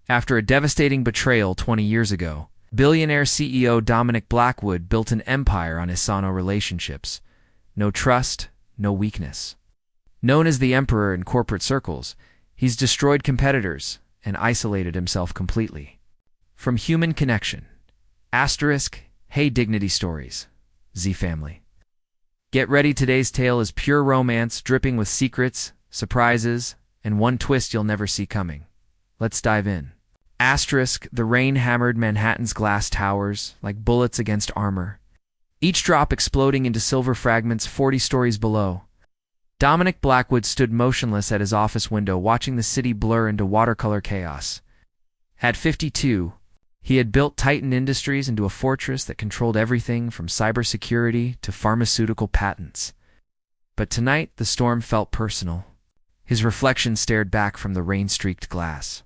After a devastating betrayal 20 years ago, billionaire CEO Dominic Blackwood built an empire on his sano relationships. No trust, no weakness. Known as the Emperor in corporate circles, he's destroyed competitors and isolated himself completely. From Human Connection, Hey Dignity Stories, Z Family. Get ready, today's tale is pure romance, dripping with secrets, surprises, and one twist you'll never see coming. Let's dive in. The rain hammered Manhattan's glass towers like bullets against armor, each drop exploding into silver fragments 40 stories below. Dominic Blackwood stood motionless at his office window, watching the city blur into watercolor chaos. At 52, he had built Titan Industries into a fortress that controlled everything from cybersecurity to pharmaceutical patents. But tonight, the storm felt personal. His reflection stared back from the rain-streaked glass.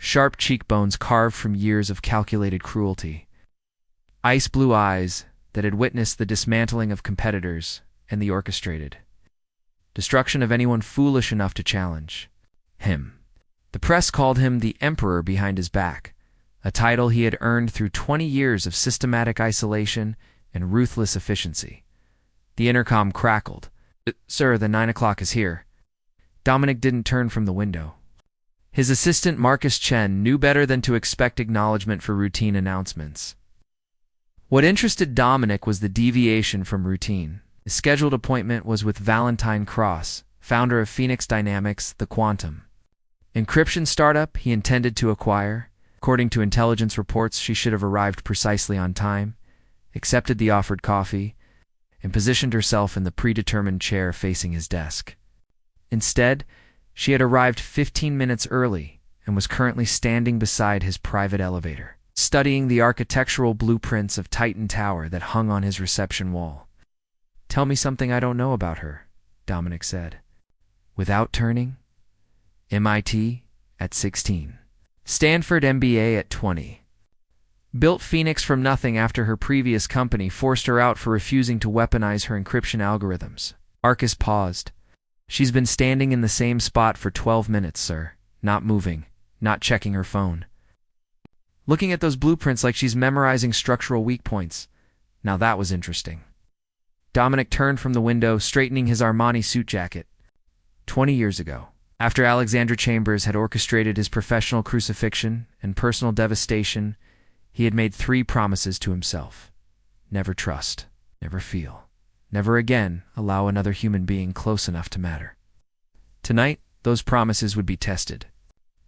Sharp cheekbones carved from years of calculated cruelty. Ice-blue eyes that had witnessed the dismantling of competitors and the orchestrated destruction of anyone foolish enough to challenge him. The press called him the Emperor behind his back, a title he had earned through 20 years of systematic isolation and ruthless efficiency. The intercom crackled. "Sir, the 9 o'clock is here." Dominic didn't turn from the window. His assistant Marcus Chen knew better than to expect acknowledgement for routine announcements. What interested Dominic was the deviation from routine. His scheduled appointment was with Valentine Cross, founder of Phoenix Dynamics, the quantum encryption startup he intended to acquire. According to intelligence reports, she should have arrived precisely on time, accepted the offered coffee, and positioned herself in the predetermined chair facing his desk. Instead, she had arrived 15 minutes early and was currently standing beside his private elevator, studying the architectural blueprints of Titan Tower that hung on his reception wall. "Tell me something I don't know about her," Dominic said. Without turning, MIT at 16. Stanford MBA at 20. Built Phoenix from nothing after her previous company forced her out for refusing to weaponize her encryption algorithms. Arcus paused. "She's been standing in the same spot for 12 minutes, sir. Not moving, not checking her phone. Looking at those blueprints like she's memorizing structural weak points. Now that was interesting." Dominic turned from the window, straightening his Armani suit jacket. 20 years ago, after Alexandra Chambers had orchestrated his professional crucifixion and personal devastation, he had made 3 promises to himself. Never trust, never feel, never again allow another human being close enough to matter. Tonight, those promises would be tested.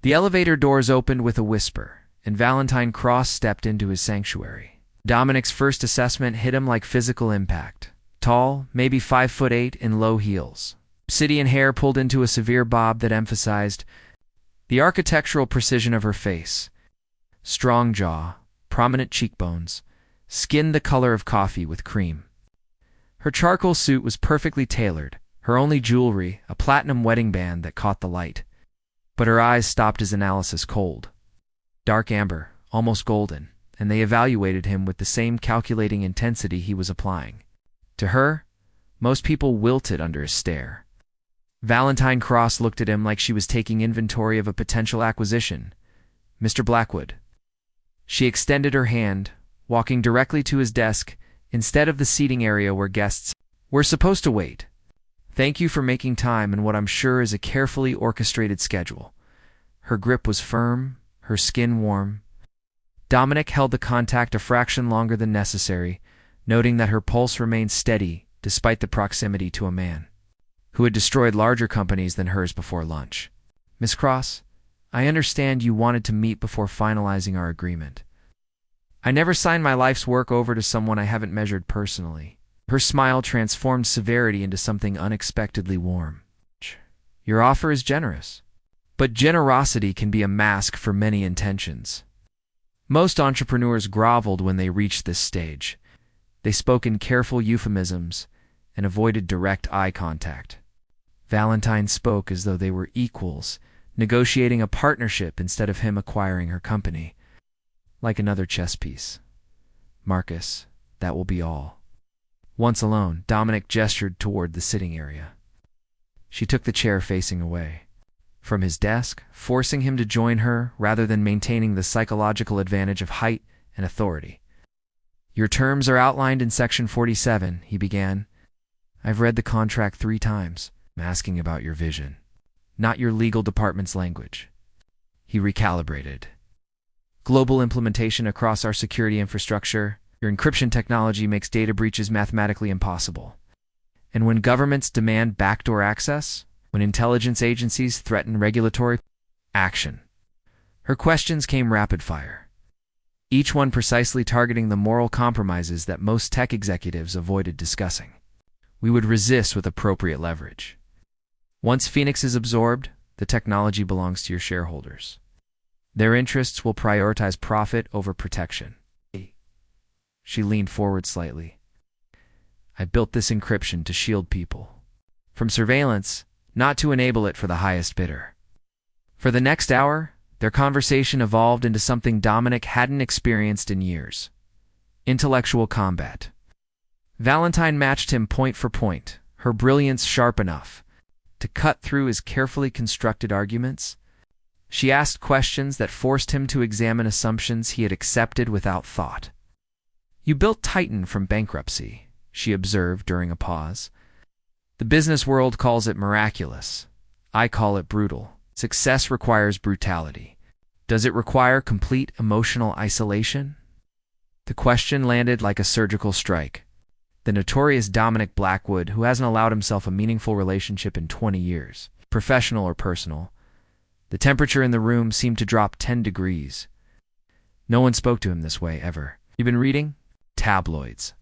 The elevator doors opened with a whisper, and Valentine Cross stepped into his sanctuary. Dominic's first assessment hit him like physical impact. Tall, maybe 5'8" in low heels. Obsidian hair pulled into a severe bob that emphasized the architectural precision of her face. Strong jaw, prominent cheekbones, skin the color of coffee with cream. Her charcoal suit was perfectly tailored, her only jewelry a platinum wedding band that caught the light. But her eyes stopped his analysis cold. Dark amber, almost golden, and they evaluated him with the same calculating intensity he was applying. To her, most people wilted under his stare. Valentine Cross looked at him like she was taking inventory of a potential acquisition. "Mr. Blackwood." She extended her hand, walking directly to his desk instead of the seating area where guests were supposed to wait. "Thank you for making time in what I'm sure is a carefully orchestrated schedule." Her grip was firm, her skin warm. Dominic held the contact a fraction longer than necessary, noting that her pulse remained steady despite the proximity to a man who had destroyed larger companies than hers before lunch. "Miss Cross, I understand you wanted to meet before finalizing our agreement. I never signed my life's work over to someone I haven't measured personally." Her smile transformed severity into something unexpectedly warm. "Your offer is generous, but generosity can be a mask for many intentions." Most entrepreneurs groveled when they reached this stage. They spoke in careful euphemisms and avoided direct eye contact. Valentine spoke as though they were equals, negotiating a partnership instead of him acquiring her company. Like another chess piece. "Marcus, that will be all." Once alone, Dominic gestured toward the sitting area. She took the chair facing away. from his desk, forcing him to join her rather than maintaining the psychological advantage of height and authority. "Your terms are outlined in Section 47, he began. "I've read the contract 3 times. I'm asking about your vision, not your legal department's language." He recalibrated. "Global implementation across our security infrastructure. Your encryption technology makes data breaches mathematically impossible. And when governments demand backdoor access, when intelligence agencies threaten regulatory action." Her questions came rapid fire, each one precisely targeting the moral compromises that most tech executives avoided discussing. "We would resist with appropriate leverage. Once Phoenix is absorbed, the technology belongs to your shareholders. Their interests will prioritize profit over protection." She leaned forward slightly. "I built this encryption to shield people from surveillance, not to enable it for the highest bidder." For the next hour, their conversation evolved into something Dominic hadn't experienced in years: intellectual combat. Valentine matched him point for point, her brilliance sharp enough to cut through his carefully constructed arguments. She asked questions that forced him to examine assumptions he had accepted without thought. "You built Titan from bankruptcy," she observed during a pause. "The business world calls it miraculous. I call it brutal. Success requires brutality. Does it require complete emotional isolation?" The question landed like a surgical strike. The notorious Dominic Blackwood, who hasn't allowed himself a meaningful relationship in 20 years, professional or personal. The temperature in the room seemed to drop 10 degrees. No one spoke to him this way, ever. "You been reading?" "Tabloids.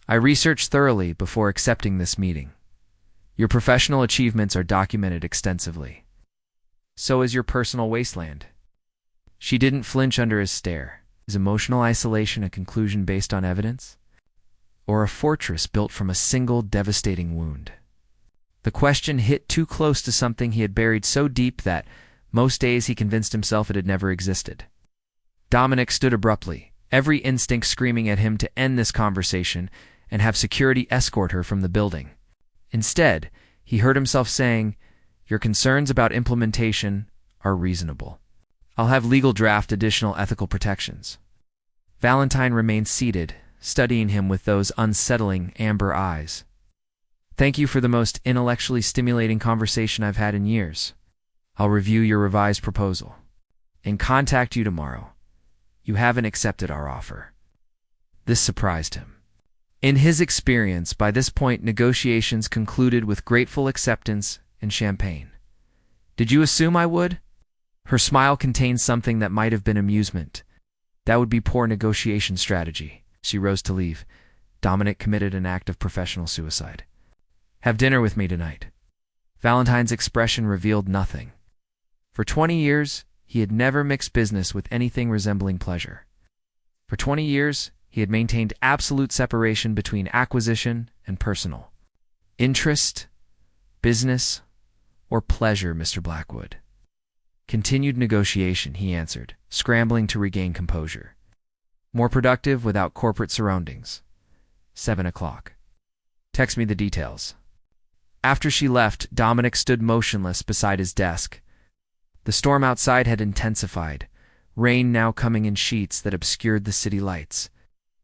I researched thoroughly before accepting this meeting. Your professional achievements are documented extensively. So is your personal wasteland." She didn't flinch under his stare. Is emotional isolation a conclusion based on evidence, or a fortress built from a single devastating wound? The question hit too close to something he had buried so deep that most days he convinced himself it had never existed. Dominic stood abruptly, every instinct screaming at him to end this conversation and have security escort her from the building. Instead, he heard himself saying, "Your concerns about implementation are reasonable. I'll have legal draft additional ethical protections." Valentine remained seated, studying him with those unsettling amber eyes. "Thank you for the most intellectually stimulating conversation I've had in years. I'll review your revised proposal and contact you tomorrow. You haven't accepted our offer." This surprised him. In his experience, by this point, negotiations concluded with grateful acceptance and champagne. "Did you assume I would?" Her smile contained something that might have been amusement. "That would be poor negotiation strategy." She rose to leave. Dominic committed an act of professional suicide. "Have dinner with me tonight." Valentine's expression revealed nothing. For 20 years, he had never mixed business with anything resembling pleasure. For 20 years, he had maintained absolute separation between acquisition and personal. "Interest, business, or pleasure, Mr. Blackwood?" "Continued negotiation," he answered, scrambling to regain composure. "More productive without corporate surroundings. 7 o'clock. Text me the details." After she left, Dominic stood motionless beside his desk. The storm outside had intensified, rain now coming in sheets that obscured the city lights.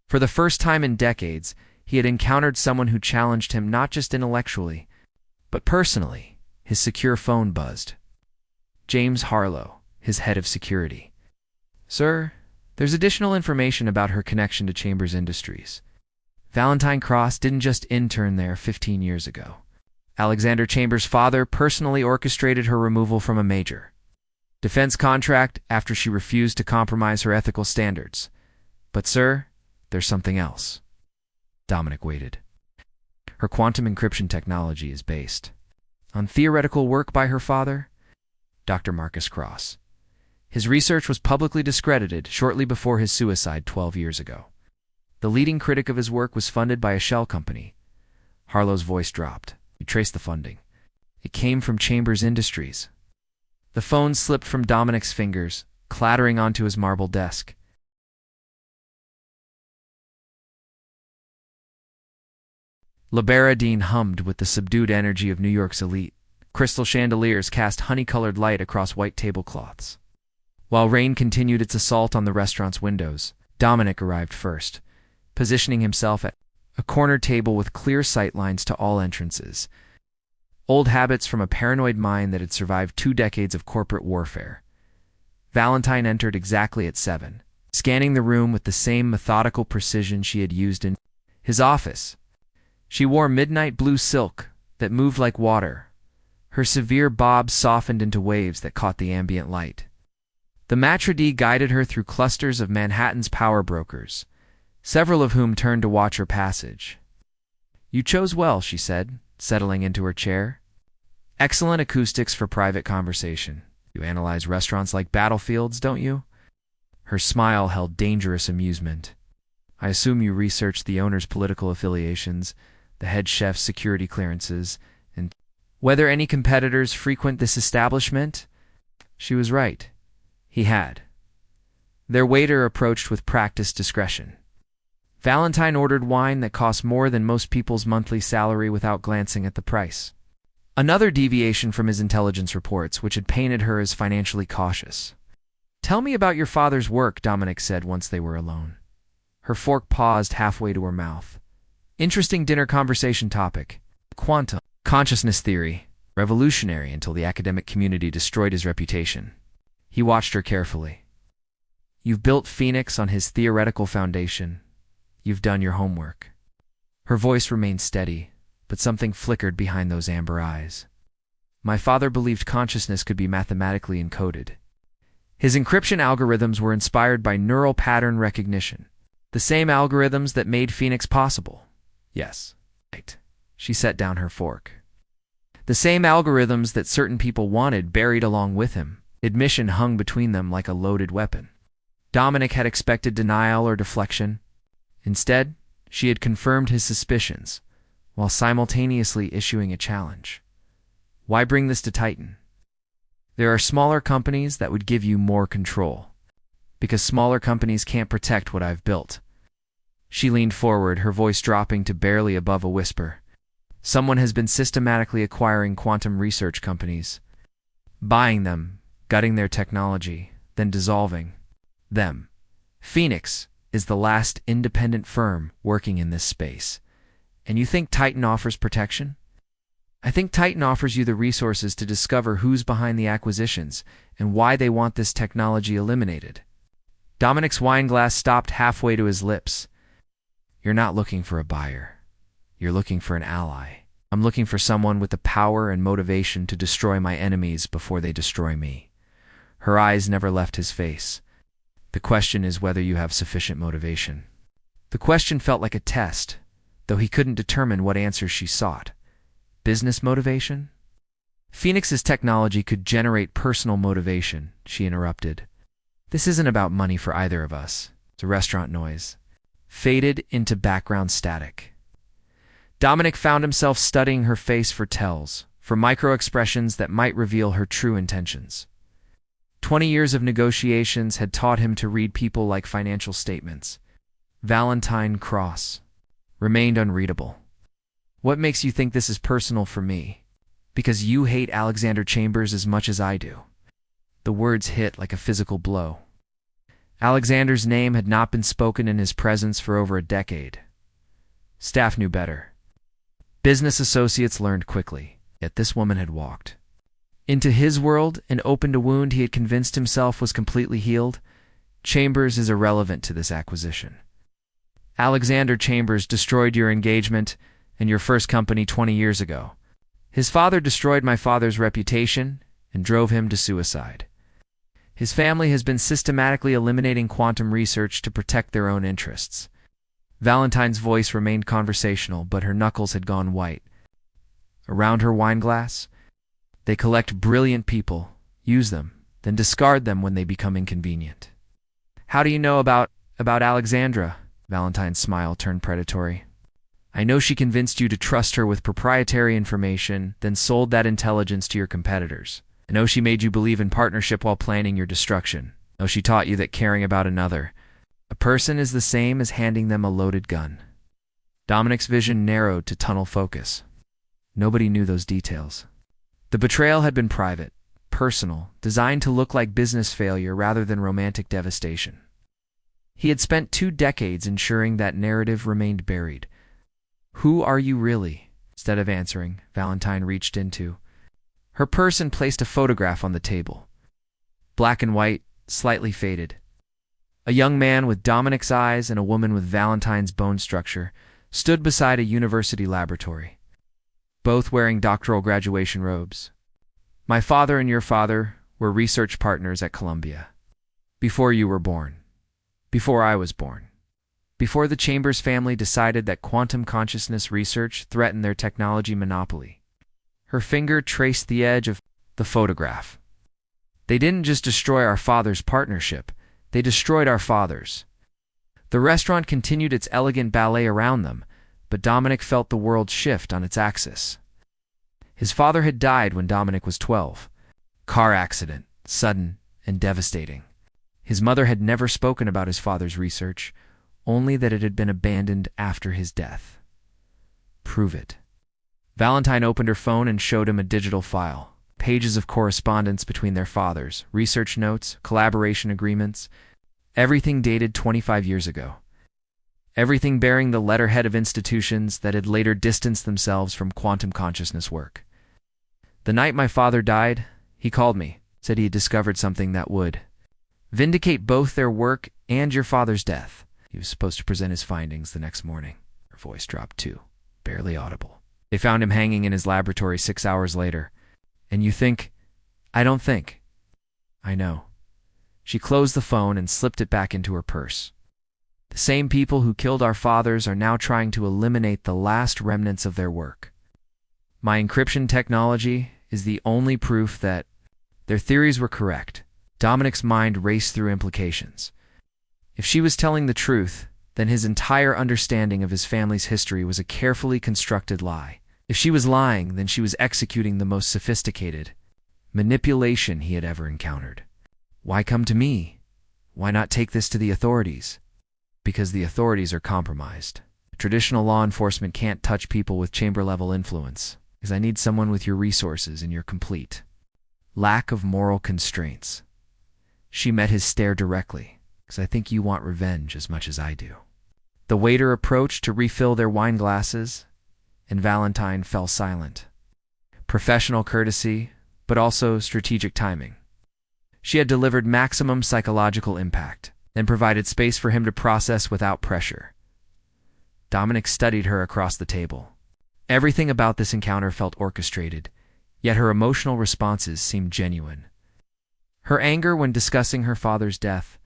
For the first time in decades, he had encountered someone who challenged him not just intellectually, but personally. His secure phone buzzed. James Harlow, his head of security. "Sir, there's additional information about her connection to Chambers Industries. Valentine Cross didn't just intern there 15 years ago. Alexander Chambers' father personally orchestrated her removal from a major defense contract after she refused to compromise her ethical standards. But, sir, there's something else." Dominic waited. "Her quantum encryption technology is based on theoretical work by her father, Dr. Marcus Cross. His research was publicly discredited shortly before his suicide 12 years ago. The leading critic of his work was funded by a shell company." Harlow's voice dropped. He traced the funding. "It came from Chambers Industries." The phone slipped from Dominic's fingers, clattering onto his marble desk. La Baradine hummed with the subdued energy of New York's elite. Crystal chandeliers cast honey-colored light across white tablecloths. While rain continued its assault on the restaurant's windows, Dominic arrived first, positioning himself at a corner table with clear sight lines to all entrances. Old habits from a paranoid mind that had survived 2 decades of corporate warfare. Valentine entered exactly at 7, scanning the room with the same methodical precision she had used in his office. She wore midnight blue silk that moved like water. Her severe bob softened into waves that caught the ambient light. The maitre d' guided her through clusters of Manhattan's power brokers, several of whom turned to watch her passage. "You chose well," she said, settling into her chair. "Excellent acoustics for private conversation. You analyze restaurants like battlefields, don't you?" Her smile held dangerous amusement. "I assume you researched the owner's political affiliations, the head chef's security clearances, and whether any competitors frequent this establishment?" She was right. He had. Their waiter approached with practiced discretion. Valentine ordered wine that cost more than most people's monthly salary without glancing at the price. Another deviation from his intelligence reports, which had painted her as financially cautious. "Tell me about your father's work," Dominic said once they were alone. Her fork paused halfway to her mouth. "Interesting dinner conversation topic. Quantum consciousness theory. Revolutionary until the academic community destroyed his reputation." He watched her carefully. "You've built Phoenix on his theoretical foundation. You've done your homework." Her voice remained steady, but something flickered behind those amber eyes. "My father believed consciousness could be mathematically encoded. His encryption algorithms were inspired by neural pattern recognition, the same algorithms that made Phoenix possible." "Yes, right." She set down her fork. "The same algorithms that certain people wanted buried along with him. Admission hung between them like a loaded weapon." Dominic had expected denial or deflection. Instead, she had confirmed his suspicions, while simultaneously issuing a challenge. "Why bring this to Titan? There are smaller companies that would give you more control, because smaller companies can't protect what I've built." She leaned forward, her voice dropping to barely above a whisper. "Someone has been systematically acquiring quantum research companies, buying them, gutting their technology, then dissolving them. Phoenix is the last independent firm working in this space. And you think Titan offers protection? I think Titan offers you the resources to discover who's behind the acquisitions and why they want this technology eliminated." Dominic's wine glass stopped halfway to his lips. "You're not looking for a buyer. You're looking for an ally. I'm looking for someone with the power and motivation to destroy my enemies before they destroy me." Her eyes never left his face. "The question is whether you have sufficient motivation." The question felt like a test, though he couldn't determine what answers she sought. Business motivation? "Phoenix's technology could generate personal motivation," she interrupted. "This isn't about money for either of us." The restaurant noise faded into background static. Dominic found himself studying her face for tells, for micro-expressions that might reveal her true intentions. 20 years of negotiations had taught him to read people like financial statements. Valentine Cross remained unreadable. "What makes you think this is personal for me? Because you hate Alexander Chambers as much as I do." The words hit like a physical blow. Alexander's name had not been spoken in his presence for over a decade. Staff knew better. Business associates learned quickly, yet this woman had walked into his world and opened a wound he had convinced himself was completely healed. Chambers is irrelevant to this acquisition. Alexander Chambers destroyed your engagement and your first company 20 years ago. His father destroyed my father's reputation and drove him to suicide. His family has been systematically eliminating quantum research to protect their own interests. Valentine's voice remained conversational, but her knuckles had gone white. Around her wine glass, "They collect brilliant people, use them, then discard them when they become inconvenient." "How do you know about Alexandra?" Valentine's smile turned predatory. "I know she convinced you to trust her with proprietary information, then sold that intelligence to your competitors. I know she made you believe in partnership while planning your destruction. I know she taught you that caring about another, a person, is the same as handing them a loaded gun." Dominic's vision narrowed to tunnel focus. Nobody knew those details. The betrayal had been private, personal, designed to look like business failure rather than romantic devastation. He had spent 2 decades ensuring that narrative remained buried. "Who are you really?" Instead of answering, Valentine reached into her purse and placed a photograph on the table. Black and white, slightly faded. A young man with Dominic's eyes and a woman with Valentine's bone structure stood beside a university laboratory, both wearing doctoral graduation robes. "My father and your father were research partners at Columbia. Before you were born. Before I was born. Before the Chambers family decided that quantum consciousness research threatened their technology monopoly." Her finger traced the edge of the photograph. "They didn't just destroy our father's partnership, they destroyed our fathers." The restaurant continued its elegant ballet around them, but Dominic felt the world shift on its axis. His father had died when Dominic was 12. Car accident, sudden and devastating. His mother had never spoken about his father's research, only that it had been abandoned after his death. "Prove it." Valentine opened her phone and showed him a digital file. Pages of correspondence between their fathers, research notes, collaboration agreements, everything dated 25 years ago. Everything bearing the letterhead of institutions that had later distanced themselves from quantum consciousness work. "The night my father died, he called me, said he had discovered something that would vindicate both their work and your father's death." He was supposed to present his findings the next morning. Her voice dropped too, barely audible. "They found him hanging in his laboratory 6 hours later. And you think, I don't think. I know." She closed the phone and slipped it back into her purse. "The same people who killed our fathers are now trying to eliminate the last remnants of their work. My encryption technology is the only proof that their theories were correct." Dominic's mind raced through implications. If she was telling the truth, then his entire understanding of his family's history was a carefully constructed lie. If she was lying, then she was executing the most sophisticated manipulation he had ever encountered. Why come to me? Why not take this to the authorities? Because the authorities are compromised. Traditional law enforcement can't touch people with chamber-level influence, because I need someone with your resources and your complete lack of moral constraints. She met his stare directly, because I think you want revenge as much as I do. The waiter approached to refill their wine glasses, and Valentine fell silent. Professional courtesy, but also strategic timing. She had delivered maximum psychological impact, and provided space for him to process without pressure. Dominic studied her across the table. Everything about this encounter felt orchestrated, yet her emotional responses seemed genuine. Her anger when discussing her father's death,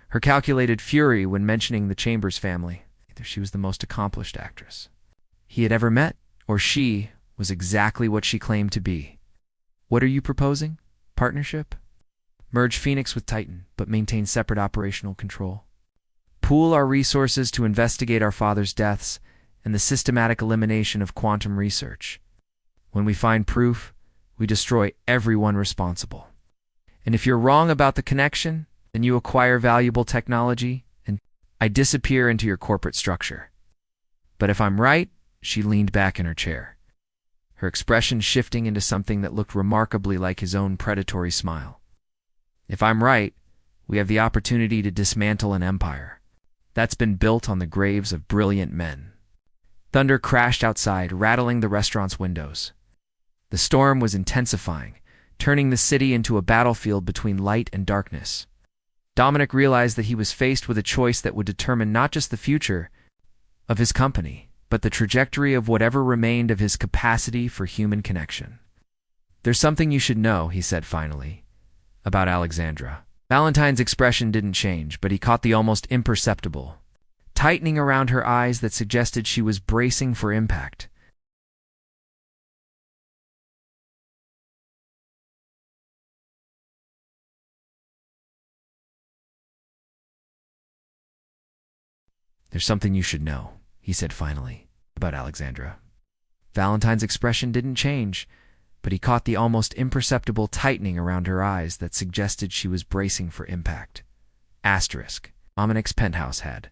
her calculated fury when mentioning the Chambers family. Either she was the most accomplished actress he had ever met, or she was exactly what she claimed to be. "What are you proposing? Partnership? Merge Phoenix with Titan, but maintain separate operational control. Pool our resources to investigate our father's deaths and the systematic elimination of quantum research. When we find proof, we destroy everyone responsible. And if you're wrong about the connection, then you acquire valuable technology, and I disappear into your corporate structure. But if I'm right," she leaned back in her chair, her expression shifting into something that looked remarkably like his own predatory smile. "If I'm right, we have the opportunity to dismantle an empire that's been built on the graves of brilliant men." Thunder crashed outside, rattling the restaurant's windows. The storm was intensifying, turning the city into a battlefield between light and darkness. Dominic realized that he was faced with a choice that would determine not just the future of his company, but the trajectory of whatever remained of his capacity for human connection. "There's something you should know," he said finally, "about Alexandra." Valentine's expression didn't change, but he caught the almost imperceptible tightening around her eyes that suggested she was bracing for impact. "There's something you should know," he said finally, "about Alexandra." Valentine's expression didn't change, but he caught the almost imperceptible tightening around her eyes that suggested she was bracing for impact. Asterisk. Dominic's penthouse had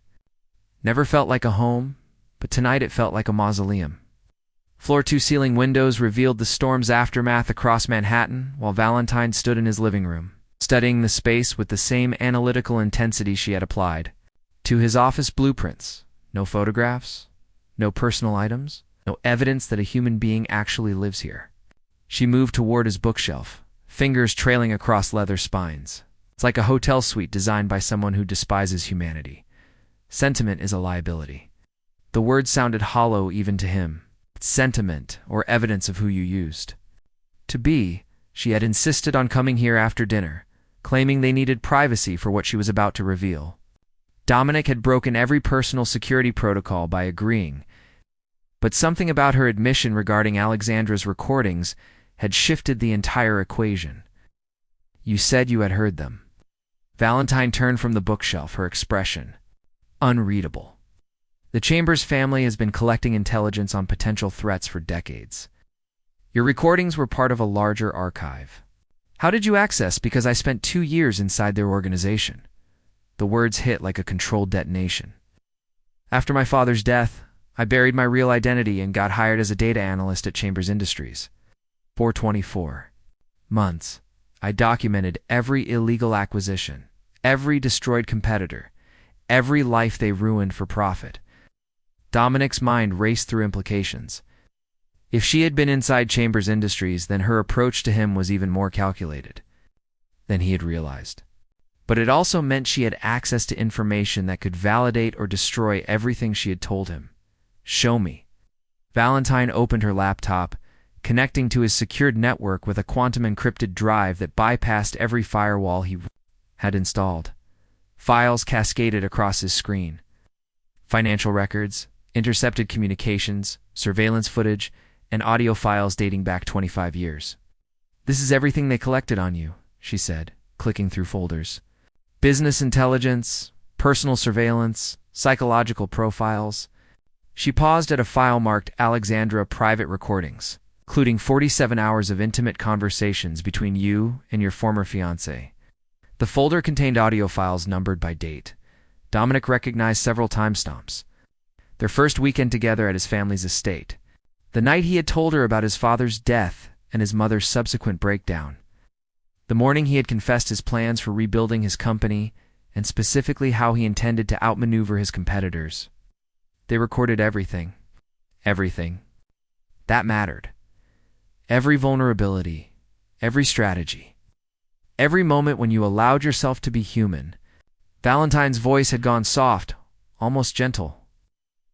never felt like a home, but tonight it felt like a mausoleum. Floor-to-ceiling windows revealed the storm's aftermath across Manhattan, while Valentine stood in his living room, studying the space with the same analytical intensity she had applied to his office blueprints. No photographs, no personal items, no evidence that a human being actually lives here. She moved toward his bookshelf, fingers trailing across leather spines. It's like a hotel suite designed by someone who despises humanity. Sentiment is a liability. The word sounded hollow even to him. Sentiment, or evidence of who you used to be. She had insisted on coming here after dinner, claiming they needed privacy for what she was about to reveal. Dominic had broken every personal security protocol by agreeing, but something about her admission regarding Alexandra's recordings had shifted the entire equation. You said you had heard them. Valentine turned from the bookshelf, her expression unreadable. The Chambers family has been collecting intelligence on potential threats for decades. Your recordings were part of a larger archive. How did you access? Because I spent 2 years inside their organization. The words hit like a controlled detonation. After my father's death, I buried my real identity and got hired as a data analyst at Chambers Industries. For 24 months, I documented every illegal acquisition, every destroyed competitor, every life they ruined for profit. Dominic's mind raced through implications. If she had been inside Chambers Industries, then her approach to him was even more calculated than he had realized. But it also meant she had access to information that could validate or destroy everything she had told him. Show me. Valentine opened her laptop, connecting to his secured network with a quantum encrypted drive that bypassed every firewall he had installed. Files cascaded across his screen. Financial records, intercepted communications, surveillance footage, and audio files dating back 25 years. This is everything they collected on you, she said, clicking through folders. Business intelligence, personal surveillance, psychological profiles. She paused at a file marked Alexandra Private Recordings, including 47 hours of intimate conversations between you and your former fiancé. The folder contained audio files numbered by date. Dominic recognized several timestamps. Their first weekend together at his family's estate. The night he had told her about his father's death and his mother's subsequent breakdown. The morning he had confessed his plans for rebuilding his company, and specifically how he intended to outmaneuver his competitors. They recorded everything. Everything. That mattered. Every vulnerability, every strategy, every moment when you allowed yourself to be human. Valentine's voice had gone soft, almost gentle.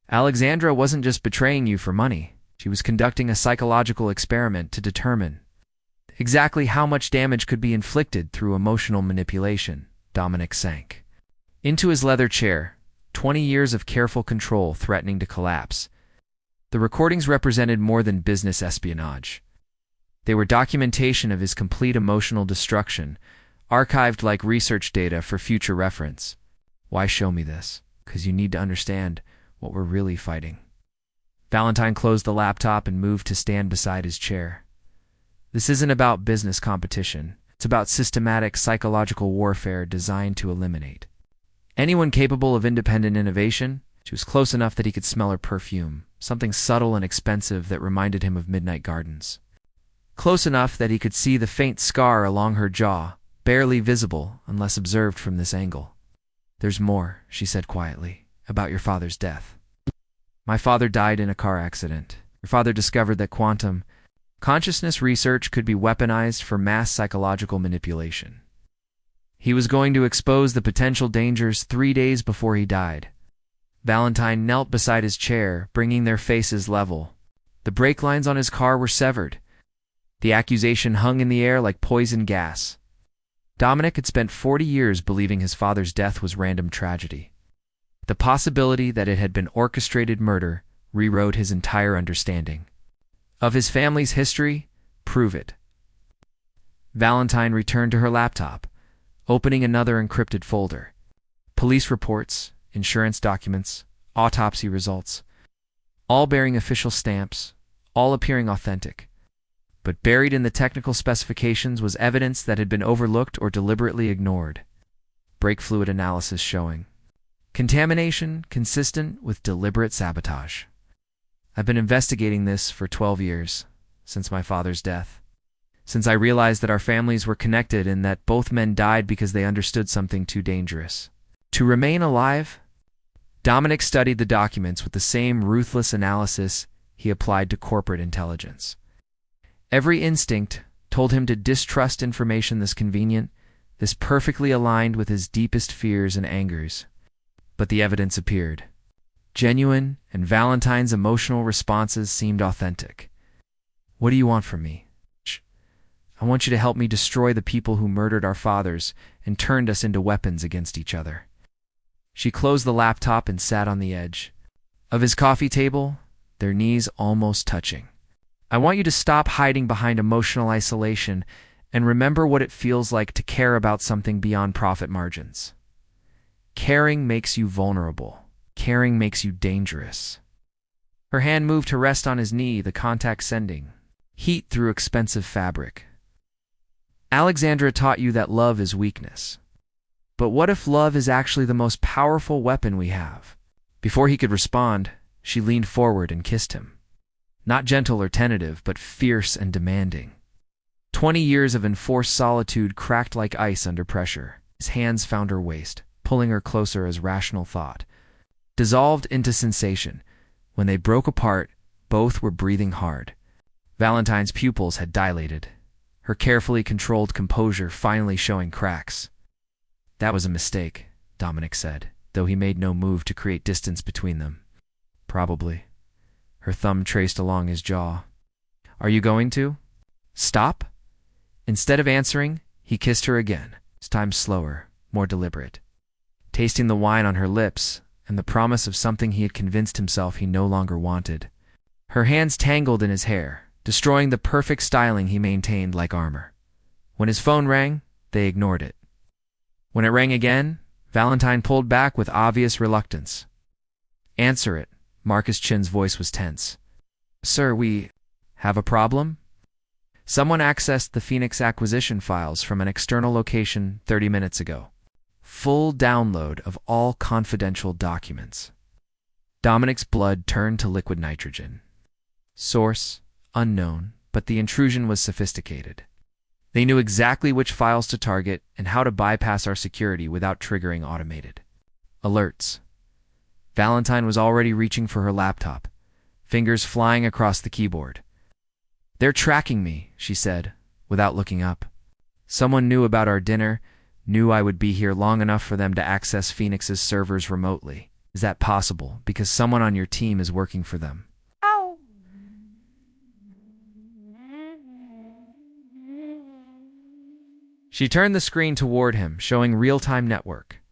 Alexandra wasn't just betraying you for money. She was conducting a psychological experiment to determine exactly how much damage could be inflicted through emotional manipulation. Dominic sank into his leather chair, 20 years of careful control threatening to collapse. The recordings represented more than business espionage. They were documentation of his complete emotional destruction, archived like research data for future reference. Why show me this? Because you need to understand what we're really fighting. Valentine closed the laptop and moved to stand beside his chair. This isn't about business competition. It's about systematic psychological warfare designed to eliminate anyone capable of independent innovation. She was close enough that he could smell her perfume, something subtle and expensive that reminded him of midnight gardens. Close enough that he could see the faint scar along her jaw, barely visible unless observed from this angle. There's more, she said quietly, about your father's death. My father died in a car accident. Your father discovered that quantum consciousness research could be weaponized for mass psychological manipulation. He was going to expose the potential dangers 3 days before he died. Valentine knelt beside his chair, bringing their faces level. The brake lines on his car were severed. The accusation hung in the air like poison gas. Dominic had spent 40 years believing his father's death was random tragedy. The possibility that it had been orchestrated murder rewrote his entire understanding of his family's history. Prove it. Valentine returned to her laptop, opening another encrypted folder. Police reports, insurance documents, autopsy results, all bearing official stamps, all appearing authentic. But buried in the technical specifications was evidence that had been overlooked or deliberately ignored. Brake fluid analysis showing contamination consistent with deliberate sabotage. I've been investigating this for 12 years, since my father's death. Since I realized that our families were connected and that both men died because they understood something too dangerous to remain alive. Dominic studied the documents with the same ruthless analysis he applied to corporate intelligence. Every instinct told him to distrust information this convenient, this perfectly aligned with his deepest fears and angers. But the evidence appeared. Genuine, and Valentine's emotional responses seemed authentic. "What do you want from me?" "I want you to help me destroy the people who murdered our fathers and turned us into weapons against each other." She closed the laptop and sat on the edge of his coffee table, their knees almost touching. "I want you to stop hiding behind emotional isolation and remember what it feels like to care about something beyond profit margins. Caring makes you vulnerable. Caring makes you dangerous." Her hand moved to rest on his knee, the contact sending heat through expensive fabric. "Alexandra taught you that love is weakness. But what if love is actually the most powerful weapon we have?" Before he could respond, she leaned forward and kissed him. Not gentle or tentative, but fierce and demanding. 20 years of enforced solitude cracked like ice under pressure. His hands found her waist, pulling her closer as rational thought dissolved into sensation. When they broke apart, both were breathing hard. Valentine's pupils had dilated, her carefully controlled composure finally showing cracks. "That was a mistake," Dominic said, though he made no move to create distance between them. "Probably." Her thumb traced along his jaw. "Are you going to stop?" Instead of answering, he kissed her again, this time slower, more deliberate. Tasting the wine on her lips, and the promise of something he had convinced himself he no longer wanted. Her hands tangled in his hair, destroying the perfect styling he maintained like armor. When his phone rang, they ignored it. When it rang again, Valentine pulled back with obvious reluctance. "Answer it." Marcus Chin's voice was tense. "Sir, we have a problem?" "Someone accessed the Phoenix acquisition files from an external location 30 minutes ago. Full download of all confidential documents." Dominic's blood turned to liquid nitrogen. Source, unknown, but the intrusion was sophisticated. They knew exactly which files to target and how to bypass our security without triggering automated alerts. Valentine was already reaching for her laptop, fingers flying across the keyboard. "They're tracking me," she said, without looking up. "Someone knew about our dinner, knew I would be here long enough for them to access Phoenix's servers remotely. Is that possible? Because someone on your team is working for them." Ow. She turned the screen toward him, showing real-time network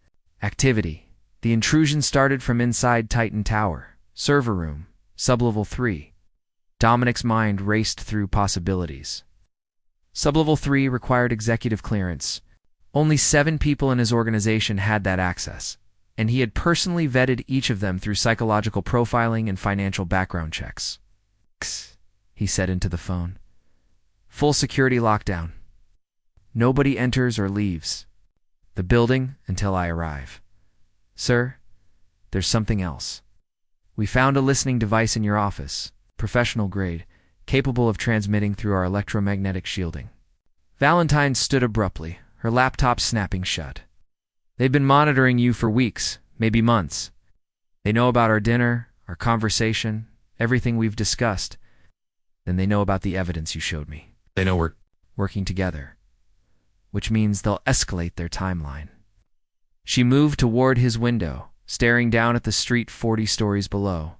activity. The intrusion started from inside Titan Tower, server room, sublevel 3. Dominic's mind raced through possibilities. Sublevel 3 required executive clearance. Only 7 people in his organization had that access, and he had personally vetted each of them through psychological profiling and financial background checks. He said into the phone. "Full security lockdown. Nobody enters or leaves the building until I arrive. Sir, there's something else. We found a listening device in your office, professional grade, capable of transmitting through our electromagnetic shielding." Valentine stood abruptly, her laptop snapping shut. "They've been monitoring you for weeks, maybe months. They know about our dinner, our conversation, everything we've discussed. Then they know about the evidence you showed me. They know we're working together, which means they'll escalate their timeline." She moved toward his window, staring down at the street 40 stories below.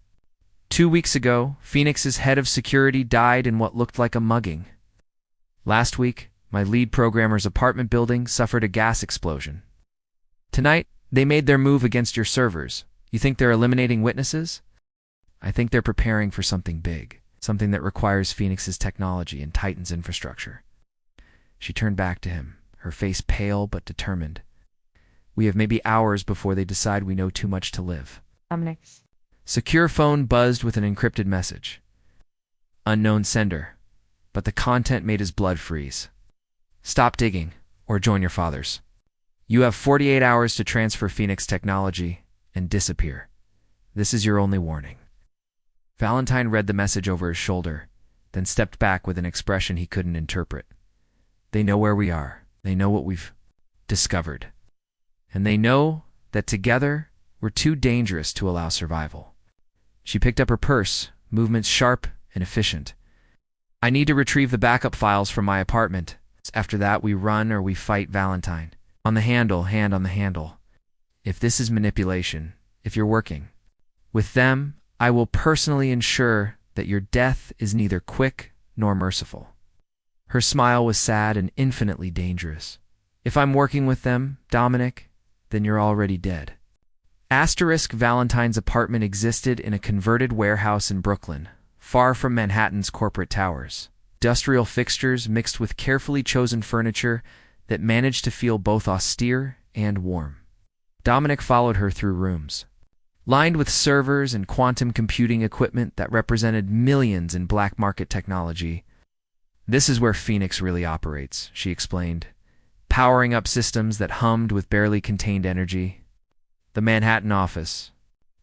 2 weeks ago, Phoenix's head of security died in what looked like a mugging. Last week, my lead programmer's apartment building suffered a gas explosion. Tonight, they made their move against your servers. You think they're eliminating witnesses? I think they're preparing for something big, something that requires Phoenix's technology and Titan's infrastructure. She turned back to him, her face pale but determined. "We have maybe hours before they decide we know too much to live." Dominic. Secure phone buzzed with an encrypted message. Unknown sender, but the content made his blood freeze. "Stop digging, or join your fathers. You have 48 hours to transfer Phoenix technology and disappear. This is your only warning." Valentine read the message over his shoulder, then stepped back with an expression he couldn't interpret. They know where we are. They know what we've discovered. And they know that together we're too dangerous to allow survival. She picked up her purse, movements sharp and efficient. I need to retrieve the backup files from my apartment. After that, we run or we fight Valentine. On the handle, hand on the handle. If this is manipulation, if you're working with them, I will personally ensure that your death is neither quick nor merciful. Her smile was sad and infinitely dangerous. If I'm working with them, Dominic, then you're already dead. Asterisk Valentine's apartment existed in a converted warehouse in Brooklyn, far from Manhattan's corporate towers. Industrial fixtures mixed with carefully chosen furniture that managed to feel both austere and warm. Dominic followed her through rooms, lined with servers and quantum computing equipment that represented millions in black market technology. This is where Phoenix really operates, she explained, powering up systems that hummed with barely contained energy. The Manhattan office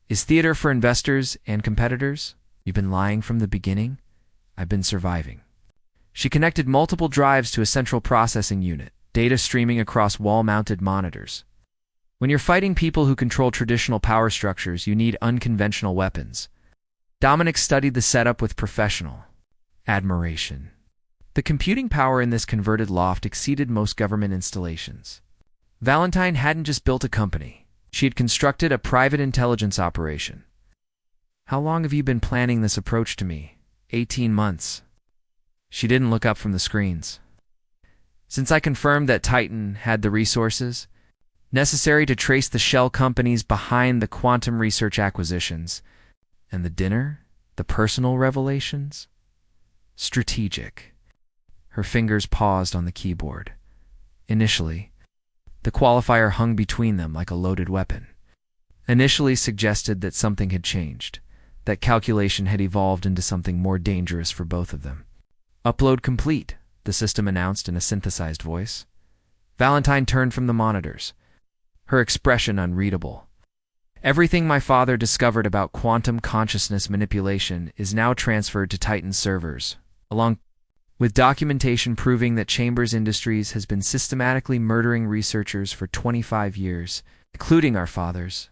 is theater for investors and competitors. You've been lying from the beginning. I've been surviving. She connected multiple drives to a central processing unit, data streaming across wall-mounted monitors. When you're fighting people who control traditional power structures, you need unconventional weapons. Dominic studied the setup with professional admiration. The computing power in this converted loft exceeded most government installations. Valentine hadn't just built a company. She had constructed a private intelligence operation. How long have you been planning this approach to me? 18 months. She didn't look up from the screens. Since I confirmed that Titan had the resources necessary to trace the shell companies behind the quantum research acquisitions, and the dinner, the personal revelations, strategic. Her fingers paused on the keyboard. Initially, the qualifier hung between them like a loaded weapon. Initially suggested that something had changed, that calculation had evolved into something more dangerous for both of them. Upload complete, the system announced in a synthesized voice. Valentine turned from the monitors, her expression unreadable. Everything my father discovered about quantum consciousness manipulation is now transferred to Titan's servers, along with documentation proving that Chambers Industries has been systematically murdering researchers for 25 years, including our fathers.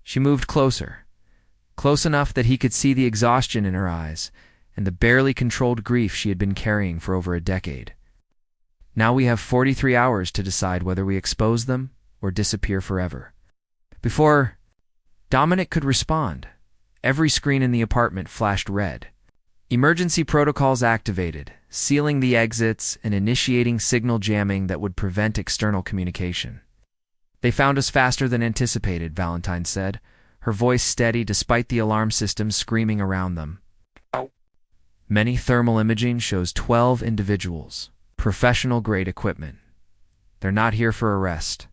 She moved closer, close enough that he could see the exhaustion in her eyes and the barely controlled grief she had been carrying for over a decade. Now we have 43 hours to decide whether we expose them or disappear forever. Before Dominic could respond, every screen in the apartment flashed red. Emergency protocols activated, sealing the exits and initiating signal jamming that would prevent external communication. They found us faster than anticipated, Valentine said, her voice steady despite the alarm systems screaming around them. Many thermal imaging shows 12 individuals, professional-grade equipment. They're not here for arrest.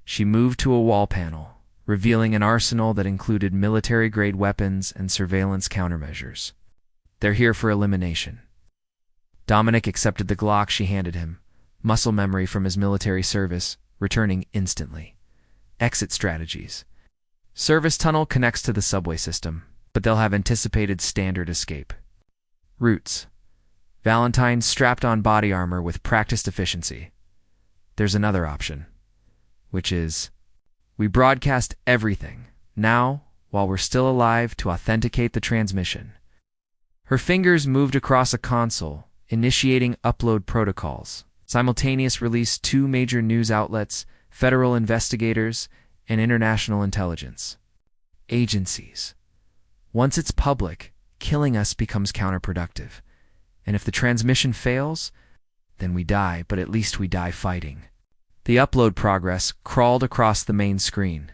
She moved to a wall panel, revealing an arsenal that included military-grade weapons and surveillance countermeasures. They're here for elimination. Dominic accepted the Glock she handed him, muscle memory from his military service, returning instantly. Exit strategies. Service tunnel connects to the subway system, but they'll have anticipated standard escape. Routes. Valentine strapped on body armor with practiced efficiency. There's another option, which is, we broadcast everything, now, while we're still alive, to authenticate the transmission. Her fingers moved across a console, initiating upload protocols. Simultaneous release 2 major news outlets, federal investigators, and international intelligence agencies. Once it's public, killing us becomes counterproductive. And if the transmission fails, then we die, but at least we die fighting. The upload progress crawled across the main screen.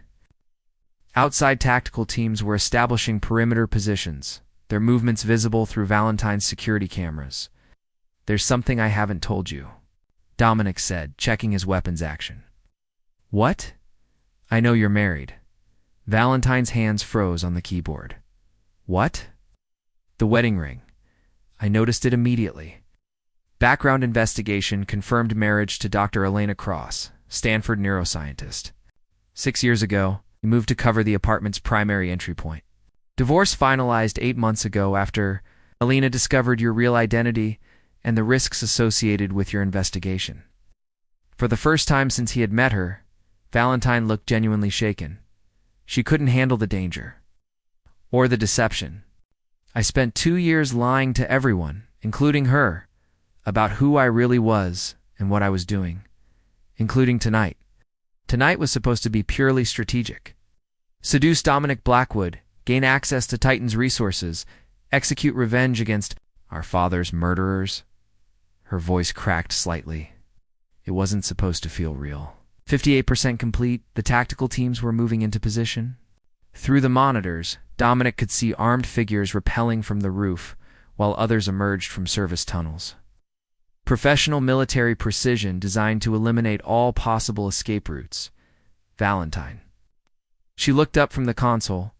Outside tactical teams were establishing perimeter positions, their movements visible through Valentine's security cameras. There's something I haven't told you, Dominic said, checking his weapons action. What? I know you're married. Valentine's hands froze on the keyboard. What? The wedding ring. I noticed it immediately. Background investigation confirmed marriage to Dr. Elena Cross, Stanford neuroscientist. 6 years ago, he moved to cover the apartment's primary entry point. Divorce finalized 8 months ago after Alina discovered your real identity and the risks associated with your investigation. For the first time since he had met her, Valentine looked genuinely shaken. She couldn't handle the danger. Or the deception. I spent 2 years lying to everyone, including her, about who I really was and what I was doing, including tonight. Tonight was supposed to be purely strategic. Seduce Dominic Blackwood, gain access to Titan's resources, execute revenge against our father's murderers. Her voice cracked slightly. It wasn't supposed to feel real. 58% complete, the tactical teams were moving into position. Through the monitors, Dominic could see armed figures rappelling from the roof, while others emerged from service tunnels. Professional military precision designed to eliminate all possible escape routes. Valentine. She looked up from the console,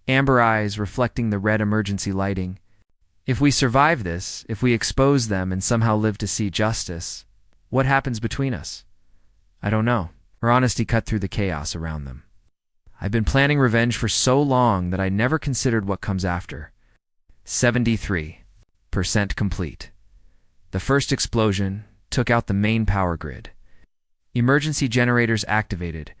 amber eyes reflecting the red emergency lighting. If we survive this, if we expose them and somehow live to see justice, what happens between us? I don't know. Her honesty cut through the chaos around them. I've been planning revenge for so long that I never considered what comes after. 73% complete. The first explosion took out the main power grid. Emergency generators activated,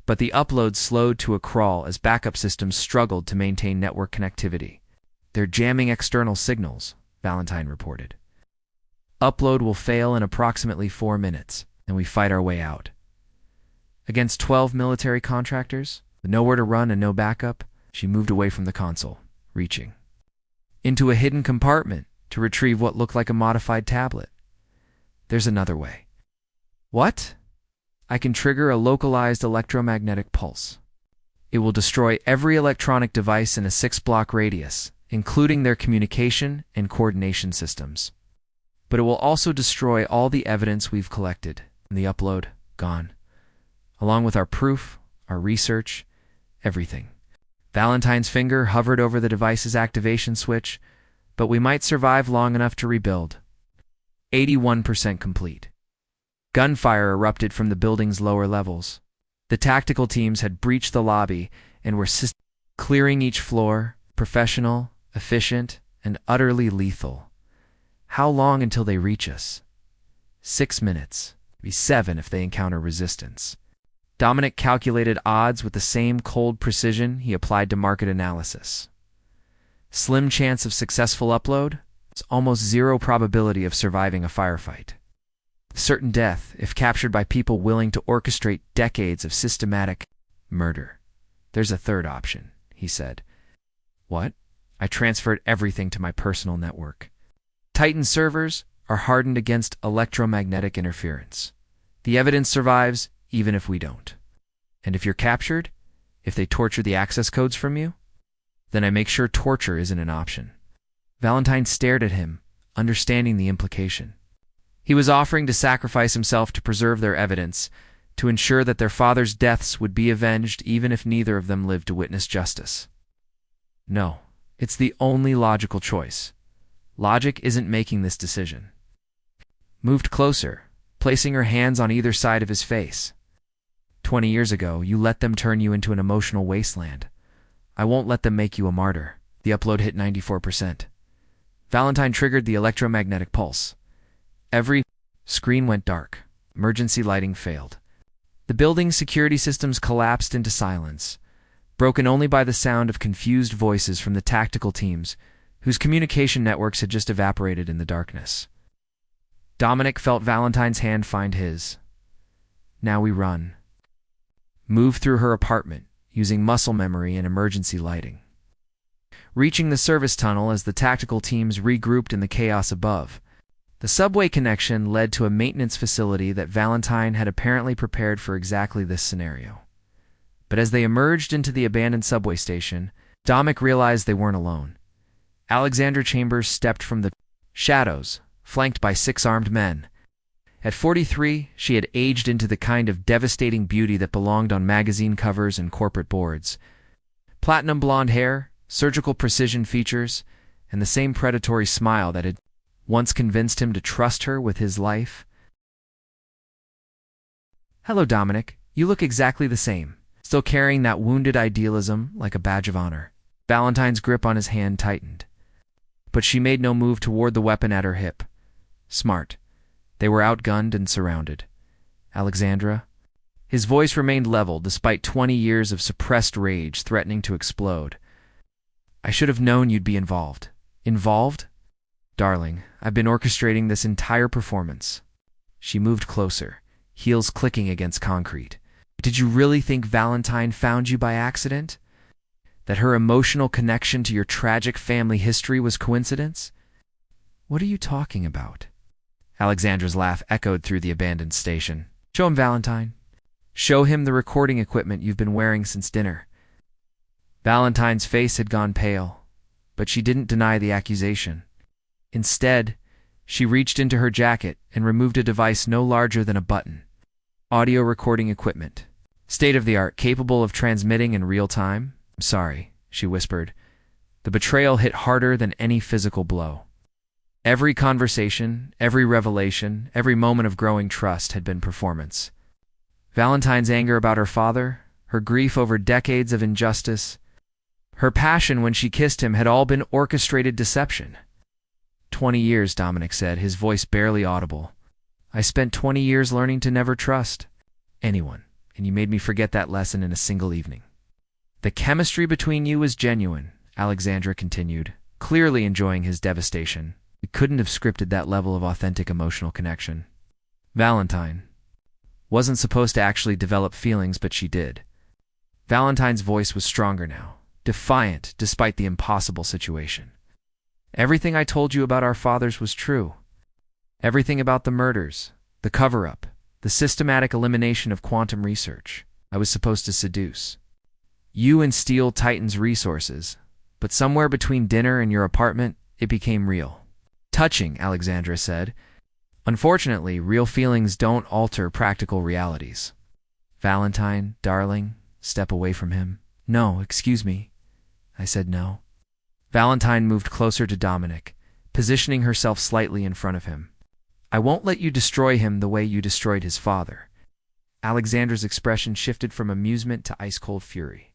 but the upload slowed to a crawl as backup systems struggled to maintain network connectivity. They're jamming external signals, Valentine reported. Upload will fail in approximately 4 minutes, and we fight our way out. Against 12 military contractors, with nowhere to run and no backup, she moved away from the console, reaching into a hidden compartment to retrieve what looked like a modified tablet. There's another way. What? I can trigger a localized electromagnetic pulse. It will destroy every electronic device in a 6-block radius, including their communication and coordination systems. But it will also destroy all the evidence we've collected, and the upload, gone. Along with our proof, our research, everything. Valentine's finger hovered over the device's activation switch, but we might survive long enough to rebuild. 81% complete. Gunfire erupted from the building's lower levels. The tactical teams had breached the lobby and were clearing each floor, professional, efficient, and utterly lethal. How long until they reach us? 6 minutes. Maybe 7 if they encounter resistance. Dominic calculated odds with the same cold precision he applied to market analysis. Slim chance of successful upload, it's almost zero probability of surviving a firefight. Certain death if captured by people willing to orchestrate decades of systematic murder. There's a third option, he said. What? I transferred everything to my personal network. Titan servers are hardened against electromagnetic interference. The evidence survives even if we don't. And if you're captured, if they torture the access codes from you, then I make sure torture isn't an option. Valentine stared at him, understanding the implication. He was offering to sacrifice himself to preserve their evidence, to ensure that their father's deaths would be avenged even if neither of them lived to witness justice. No, it's the only logical choice. Logic isn't making this decision. Moved closer, placing her hands on either side of his face. 20 years ago, you let them turn you into an emotional wasteland. I won't let them make you a martyr. The upload hit 94%. Valentine triggered the electromagnetic pulse. Every screen went dark. Emergency lighting failed. The building's security systems collapsed into silence, broken only by the sound of confused voices from the tactical teams, whose communication networks had just evaporated in the darkness. Dominic felt Valentine's hand find his. Now we run. Move through her apartment, using muscle memory and emergency lighting. Reaching the service tunnel as the tactical teams regrouped in the chaos above. The subway connection led to a maintenance facility that Valentine had apparently prepared for exactly this scenario. But as they emerged into the abandoned subway station, Dominic realized they weren't alone. Alexander Chambers stepped from the shadows, flanked by 6 armed men. At 43, she had aged into the kind of devastating beauty that belonged on magazine covers and corporate boards. Platinum blonde hair, surgical precision features, and the same predatory smile that had once convinced him to trust her with his life. Hello, Dominic. You look exactly the same, still carrying that wounded idealism like a badge of honor. Valentine's grip on his hand tightened, but she made no move toward the weapon at her hip. Smart. They were outgunned and surrounded. Alexandra? His voice remained level despite 20 years of suppressed rage threatening to explode. I should have known you'd be involved. Involved? Darling, I've been orchestrating this entire performance. She moved closer, heels clicking against concrete. Did you really think Valentine found you by accident? That her emotional connection to your tragic family history was coincidence? What are you talking about? Alexandra's laugh echoed through the abandoned station. Show him, Valentine. Show him the recording equipment you've been wearing since dinner. Valentine's face had gone pale, but she didn't deny the accusation. Instead, she reached into her jacket and removed a device no larger than a button. Audio recording equipment. State-of-the-art, capable of transmitting in real time. I'm sorry, she whispered. The betrayal hit harder than any physical blow. Every conversation, every revelation, every moment of growing trust had been performance. Valentine's anger about her father, her grief over decades of injustice, her passion when she kissed him had all been orchestrated deception. 20 years, Dominic said, his voice barely audible. I spent 20 years learning to never trust anyone, and you made me forget that lesson in a single evening. The chemistry between you was genuine, Alexandra continued, clearly enjoying his devastation. We couldn't have scripted that level of authentic emotional connection. Valentine wasn't supposed to actually develop feelings, but she did. Valentine's voice was stronger now, defiant despite the impossible situation. Everything I told you about our fathers was true. Everything about the murders, the cover-up, the systematic elimination of quantum research. I was supposed to seduce you and steal Titan's resources, but somewhere between dinner and your apartment, it became real. Touching, Alexandra said. Unfortunately, real feelings don't alter practical realities. Valentine, darling, step away from him. No, excuse me. I said no. Valentine moved closer to Dominic, positioning herself slightly in front of him. I won't let you destroy him the way you destroyed his father. Alexandra's expression shifted from amusement to ice-cold fury.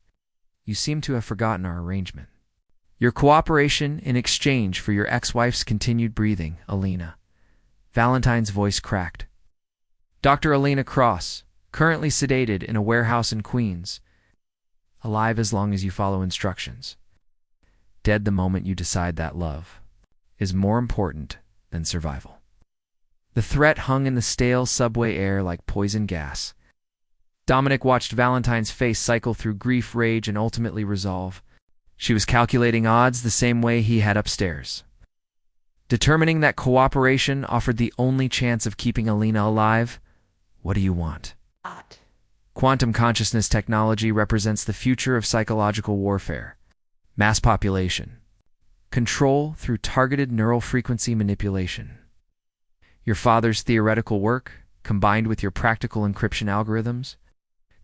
You seem to have forgotten our arrangement. Your cooperation in exchange for your ex-wife's continued breathing, Alina. Valentine's voice cracked. Dr. Alina Cross, currently sedated in a warehouse in Queens. Alive as long as you follow instructions. Dead the moment you decide that love is more important than survival. The threat hung in the stale subway air like poison gas. Dominic watched Valentine's face cycle through grief, rage, and ultimately resolve. She was calculating odds the same way he had upstairs, determining that cooperation offered the only chance of keeping Alina alive. What do you want? Quantum consciousness technology represents the future of psychological warfare. Mass population. Control through targeted neural frequency manipulation. Your father's theoretical work, combined with your practical encryption algorithms,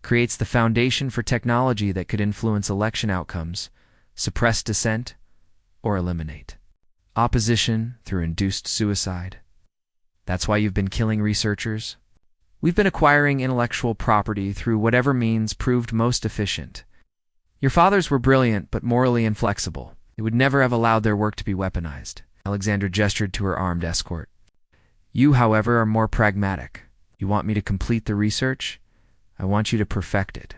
creates the foundation for technology that could influence election outcomes, suppress dissent, or eliminate opposition through induced suicide. That's why you've been killing researchers. We've been acquiring intellectual property through whatever means proved most efficient. Your fathers were brilliant but morally inflexible. They would never have allowed their work to be weaponized. Alexandra gestured to her armed escort. You, however, are more pragmatic. You want me to complete the research? I want you to perfect it.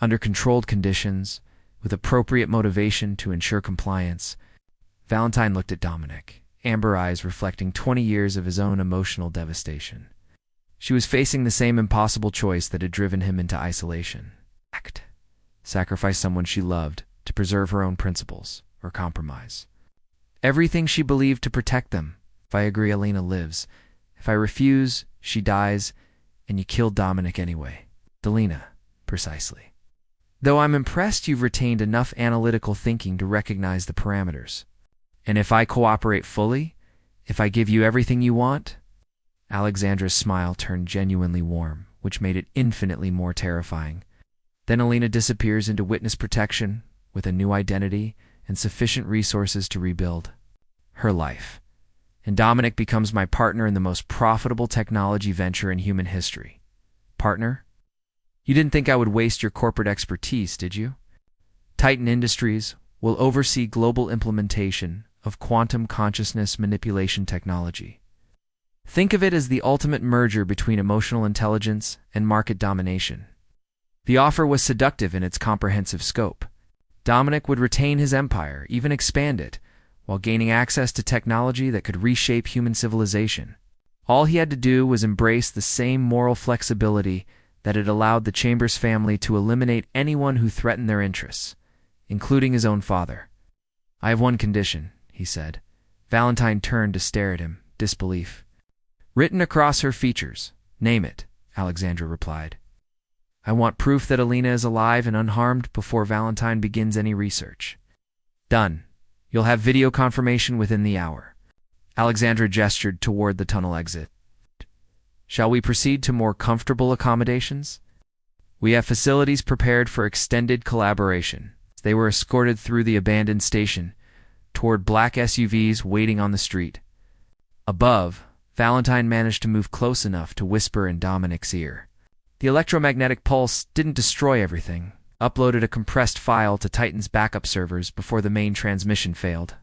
Under controlled conditions, with appropriate motivation to ensure compliance. Valentine looked at Dominic, amber eyes reflecting 20 years of his own emotional devastation. She was facing the same impossible choice that had driven him into isolation. Act. Sacrifice someone she loved to preserve her own principles, or compromise. Everything she believed to protect them. If I agree, Alina lives. If I refuse, she dies, and you killed Dominic anyway. Delina, precisely. Though I'm impressed you've retained enough analytical thinking to recognize the parameters. And if I cooperate fully, if I give you everything you want? Alexandra's smile turned genuinely warm, which made it infinitely more terrifying. Then Alina disappears into witness protection, with a new identity and sufficient resources to rebuild her life. And Dominic becomes my partner in the most profitable technology venture in human history. Partner? You didn't think I would waste your corporate expertise, did you? Titan Industries, will oversee global implementation of quantum consciousness manipulation technology. Think of it as the ultimate merger between emotional intelligence and market domination. The offer was seductive in its comprehensive scope. Dominic would retain his empire, even expand it, while gaining access to technology that could reshape human civilization. All he had to do was embrace the same moral flexibility that had allowed the Chambers family to eliminate anyone who threatened their interests, including his own father. "I have one condition," he said. Valentine turned to stare at him, disbelief written across her features. "Name it," Alexandra replied. "I want proof that Alina is alive and unharmed before Valentine begins any research." "Done. You'll have video confirmation within the hour." Alexandra gestured toward the tunnel exit. "Shall we proceed to more comfortable accommodations? We have facilities prepared for extended collaboration." They were escorted through the abandoned station toward black SUVs waiting on the street. Above, Valentine managed to move close enough to whisper in Dominic's ear. The electromagnetic pulse didn't destroy everything, uploaded a compressed file to Titan's backup servers before the main transmission failed.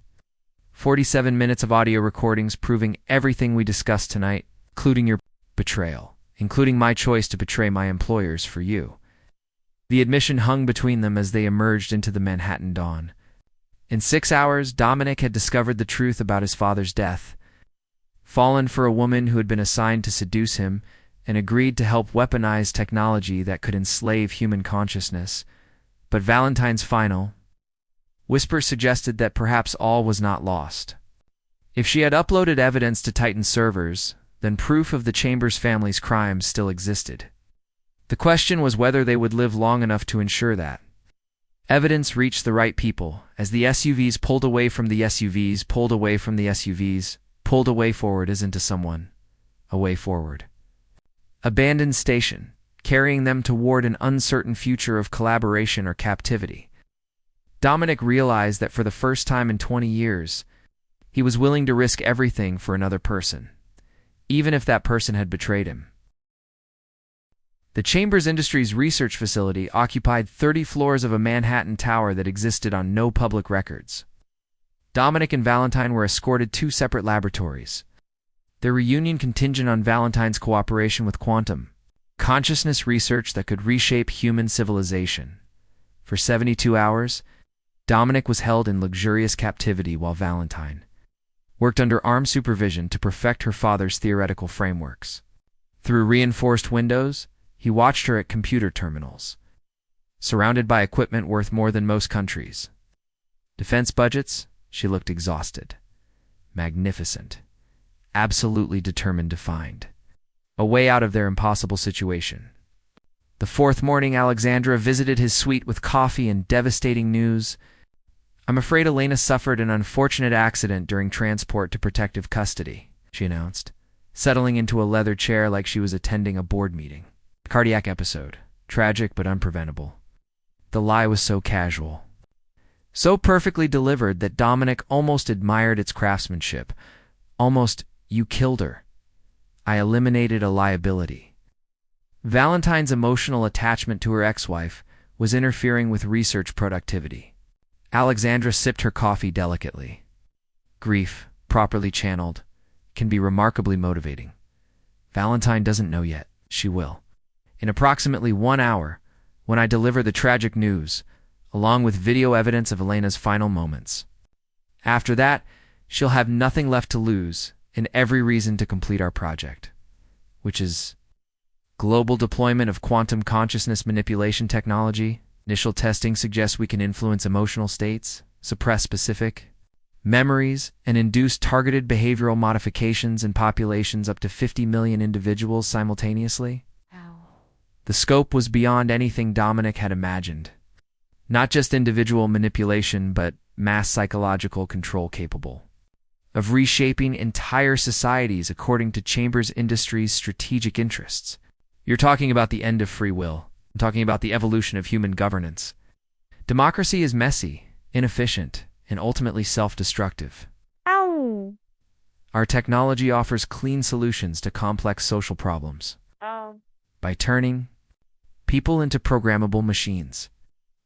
47 minutes of audio recordings proving everything we discussed tonight, including your betrayal, including my choice to betray my employers for you. The admission hung between them as they emerged into the Manhattan dawn. In 6 hours, Dominic had discovered the truth about his father's death, fallen for a woman who had been assigned to seduce him, and agreed to help weaponize technology that could enslave human consciousness. But Valentine's final whisper suggested that perhaps all was not lost. If she had uploaded evidence to Titan's servers, then proof of the Chambers family's crimes still existed. The question was whether they would live long enough to ensure that. Evidence reached the right people as the SUVs pulled away from the SUVs, pulled away from the SUVs, pulled away forward as into someone. A way forward. Abandoned station, carrying them toward an uncertain future of collaboration or captivity. Dominic realized that for the first time in 20 years, he was willing to risk everything for another person, even if that person had betrayed him. The Chambers Industries research facility occupied 30 floors of a Manhattan tower that existed on no public records. Dominic and Valentine were escorted to 2 separate laboratories. Their reunion contingent on Valentine's cooperation with quantum consciousness research that could reshape human civilization. For 72 hours, Dominic was held in luxurious captivity while Valentine worked under armed supervision to perfect her father's theoretical frameworks. Through reinforced windows, he watched her at computer terminals, surrounded by equipment worth more than most countries. Defense budgets, she looked exhausted, magnificent, absolutely determined to find a way out of their impossible situation. The 4th morning, Alexandra visited his suite with coffee and devastating news. "I'm afraid Elena suffered an unfortunate accident during transport to protective custody," she announced, settling into a leather chair like she was attending a board meeting. "Cardiac episode. Tragic but unpreventable." The lie was so casual, so perfectly delivered that Dominic almost admired its craftsmanship. Almost, "You killed her. I eliminated a liability." Valentine's emotional attachment to her ex-wife was interfering with research productivity. Alexandra sipped her coffee delicately. Grief, properly channeled, can be remarkably motivating. Valentine doesn't know yet. She will. In approximately 1 hour, when I deliver the tragic news, along with video evidence of Elena's final moments. After that, she'll have nothing left to lose and every reason to complete our project, which is global deployment of quantum consciousness manipulation technology. Initial testing suggests we can influence emotional states, suppress specific memories, and induce targeted behavioral modifications in populations up to 50 million individuals simultaneously. The scope was beyond anything Dominic had imagined. Not just individual manipulation, but mass psychological control capable of reshaping entire societies according to Chambers Industries' strategic interests. You're talking about the end of free will. I'm talking about the evolution of human governance. Democracy is messy, inefficient, and ultimately self-destructive. Ow. Our technology offers clean solutions to complex social problems. By turning people into programmable machines.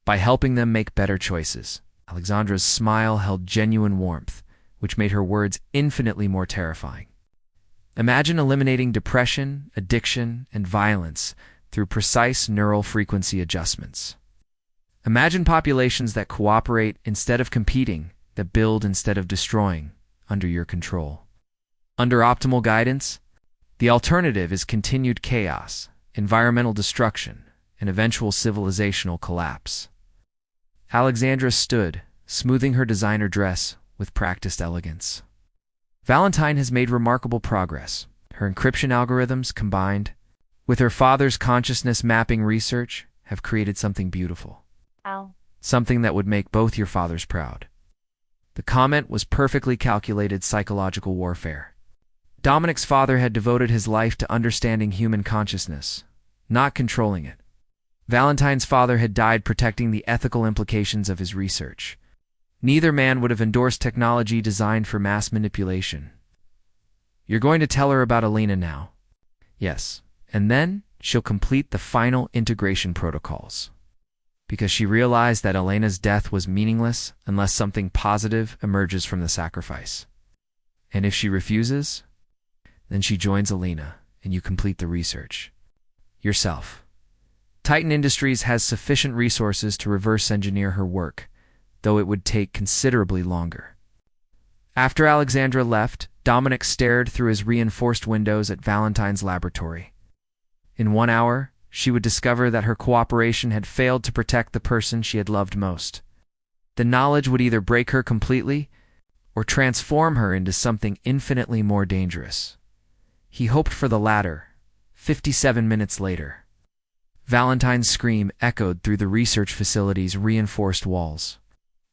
By helping them make better choices. Alexandra's smile held genuine warmth, which made her words infinitely more terrifying. Imagine eliminating depression, addiction, and violence through precise neural frequency adjustments. Imagine populations that cooperate instead of competing, that build instead of destroying, under your control. Under optimal guidance, the alternative is continued chaos, environmental destruction, and eventual civilizational collapse. Alexandra stood, smoothing her designer dress with practiced elegance. Valentine has made remarkable progress. Her encryption algorithms, combined with her father's consciousness mapping research, have created something beautiful. Ow. Something that would make both your fathers proud. The comment was perfectly calculated psychological warfare. Dominic's father had devoted his life to understanding human consciousness, not controlling it. Valentine's father had died protecting the ethical implications of his research. Neither man would have endorsed technology designed for mass manipulation. You're going to tell her about Elena now. Yes, and then she'll complete the final integration protocols. Because she realized that Elena's death was meaningless unless something positive emerges from the sacrifice. And if she refuses, then she joins Elena and you complete the research. Yourself. Titan Industries has sufficient resources to reverse engineer her work, though it would take considerably longer. After Alexandra left, Dominic stared through his reinforced windows at Valentine's laboratory. In 1 hour, she would discover that her cooperation had failed to protect the person she had loved most. The knowledge would either break her completely or transform her into something infinitely more dangerous. He hoped for the latter. 57 minutes later, Valentine's scream echoed through the research facility's reinforced walls.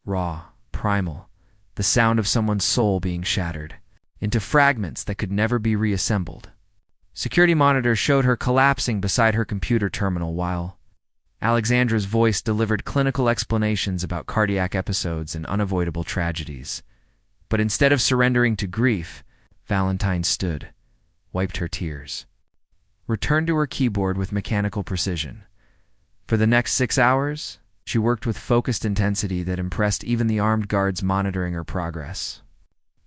Raw, primal, the sound of someone's soul being shattered into fragments that could never be reassembled. Security monitors showed her collapsing beside her computer terminal while Alexandra's voice delivered clinical explanations about cardiac episodes and unavoidable tragedies. But instead of surrendering to grief, Valentine stood, wiped her tears, returned to her keyboard with mechanical precision. For the next 6 hours, she worked with focused intensity that impressed even the armed guards monitoring her progress.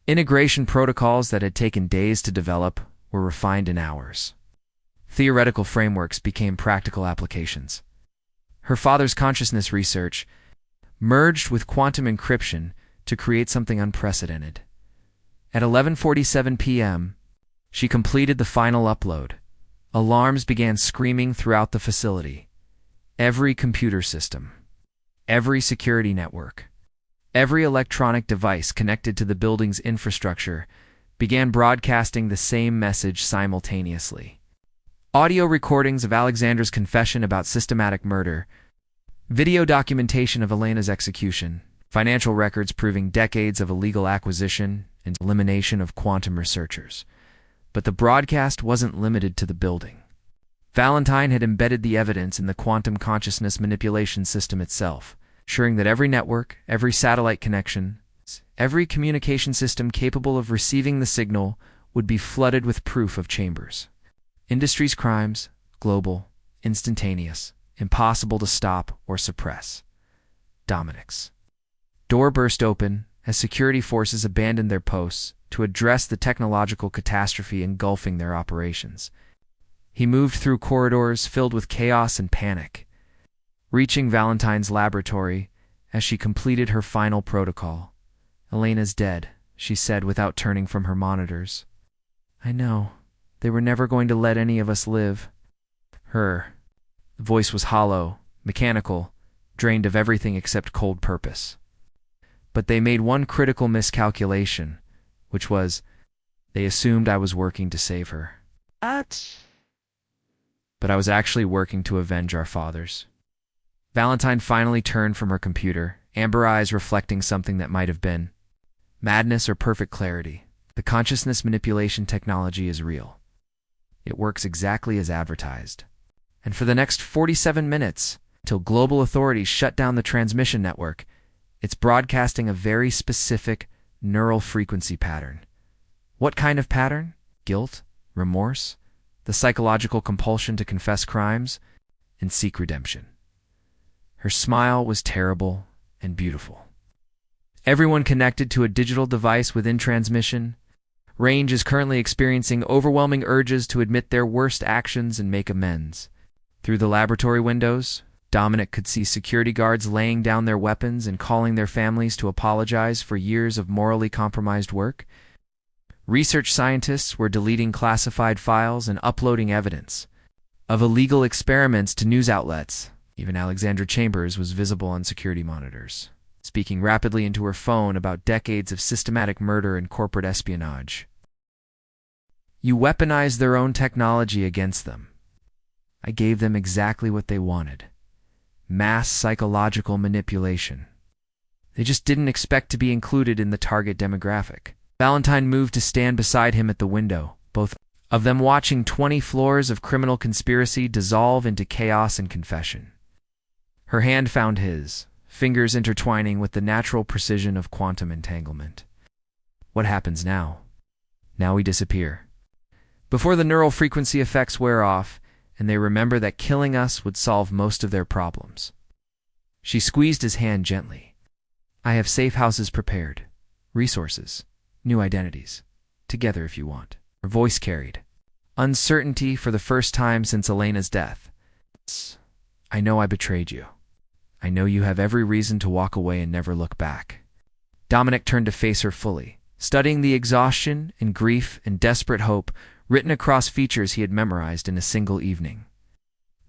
Integration protocols that had taken days to develop were refined in hours. Theoretical frameworks became practical applications. Her father's consciousness research merged with quantum encryption to create something unprecedented. At 11:47 p.m., she completed the final upload. Alarms began screaming throughout the facility. Every computer system, every security network, every electronic device connected to the building's infrastructure began broadcasting the same message simultaneously. Audio recordings of Alexandra's confession about systematic murder, video documentation of Elena's execution, financial records proving decades of illegal acquisition and elimination of quantum researchers. But the broadcast wasn't limited to the building. Valentine had embedded the evidence in the quantum consciousness manipulation system itself, ensuring that every network, every satellite connection, every communication system capable of receiving the signal would be flooded with proof of Chambers. Industry's crimes, global, instantaneous, impossible to stop or suppress. Dominic's door burst open as security forces abandoned their posts to address the technological catastrophe engulfing their operations. He moved through corridors filled with chaos and panic, reaching Valentine's laboratory as she completed her final protocol. "Elena's dead," she said without turning from her monitors. "I know. They were never going to let any of us live." The voice was hollow, mechanical, drained of everything except cold purpose. But they made one critical miscalculation, which was, they assumed I was working to save her. But I was actually working to avenge our fathers. Valentine finally turned from her computer, amber eyes reflecting something that might have been madness or perfect clarity. The consciousness manipulation technology is real. It works exactly as advertised. And for the next 47 minutes, till global authorities shut down the transmission network, it's broadcasting a very specific neural frequency pattern. What kind of pattern? Guilt? Remorse? The psychological compulsion to confess crimes and seek redemption. Her smile was terrible and beautiful. Everyone connected to a digital device within transmission. Range is currently experiencing overwhelming urges to admit their worst actions and make amends. Through the laboratory windows, Dominic could see security guards laying down their weapons and calling their families to apologize for years of morally compromised work. Research scientists were deleting classified files and uploading evidence of illegal experiments to news outlets. Even Alexandra Chambers was visible on security monitors, speaking rapidly into her phone about decades of systematic murder and corporate espionage. You weaponized their own technology against them. I gave them exactly what they wanted. Mass psychological manipulation. They just didn't expect to be included in the target demographic. Valentine moved to stand beside him at the window, both of them watching 20 floors of criminal conspiracy dissolve into chaos and confession. Her hand found his, fingers intertwining with the natural precision of quantum entanglement. What happens now? Now we disappear. Before the neural frequency effects wear off, and they remember that killing us would solve most of their problems. She squeezed his hand gently. I have safe houses prepared, resources, new identities. Together if you want. Her voice carried uncertainty for the first time since Elena's death. I know I betrayed you. I know you have every reason to walk away and never look back. Dominic turned to face her fully, studying the exhaustion and grief and desperate hope written across features he had memorized in a single evening.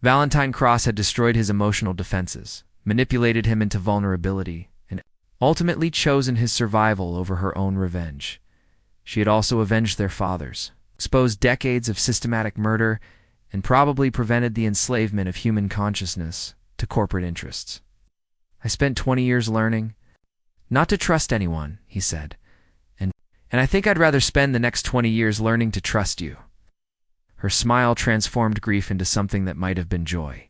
Valentine Cross had destroyed his emotional defenses, manipulated him into vulnerability, and ultimately chosen his survival over her own revenge. She had also avenged their fathers, exposed decades of systematic murder, and probably prevented the enslavement of human consciousness to corporate interests. I spent 20 years learning not to trust anyone, he said, and I think I'd rather spend the next 20 years learning to trust you. Her smile transformed grief into something that might have been joy.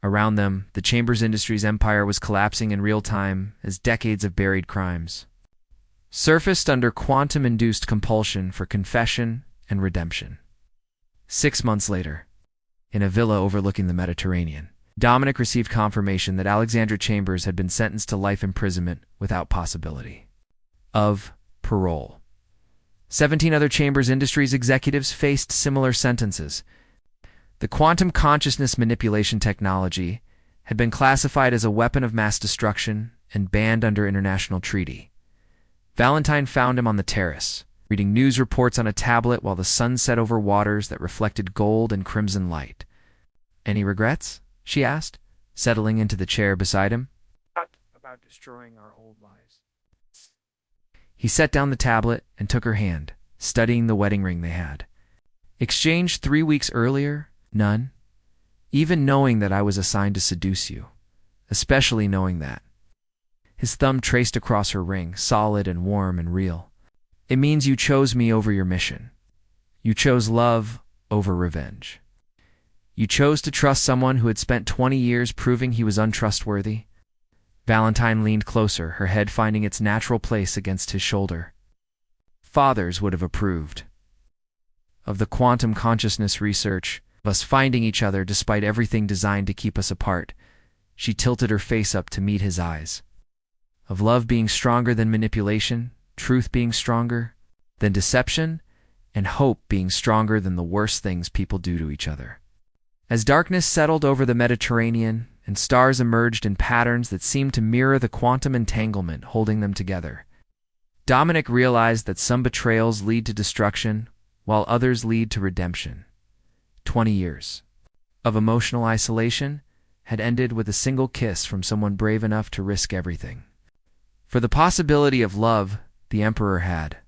Around them, the Chambers Industries empire was collapsing in real time as decades of buried crimes surfaced under quantum-induced compulsion for confession and redemption. 6 months later, in a villa overlooking the Mediterranean, Dominic received confirmation that Alexandra Chambers had been sentenced to life imprisonment without possibility of parole. 17 other Chambers Industries executives faced similar sentences. The quantum consciousness manipulation technology had been classified as a weapon of mass destruction and banned under international treaty. Valentine found him on the terrace, reading news reports on a tablet while the sun set over waters that reflected gold and crimson light. Any regrets? She asked, settling into the chair beside him. Not about destroying our old lives. He set down the tablet and took her hand, studying the wedding ring they had. Exchanged 3 weeks earlier? None. Even knowing that I was assigned to seduce you. Especially knowing that. His thumb traced across her ring, solid and warm and real. It means you chose me over your mission. You chose love over revenge. You chose to trust someone who had spent 20 years proving he was untrustworthy. Valentine leaned closer, her head finding its natural place against his shoulder. Fathers would have approved of the quantum consciousness research, of us finding each other despite everything designed to keep us apart. She tilted her face up to meet his eyes. Of love being stronger than manipulation, truth being stronger than deception, and hope being stronger than the worst things people do to each other. As darkness settled over the Mediterranean, and stars emerged in patterns that seemed to mirror the quantum entanglement holding them together, Dominic realized that some betrayals lead to destruction, while others lead to redemption. 20 years of emotional isolation had ended with a single kiss from someone brave enough to risk everything. For the possibility of love, the emperor had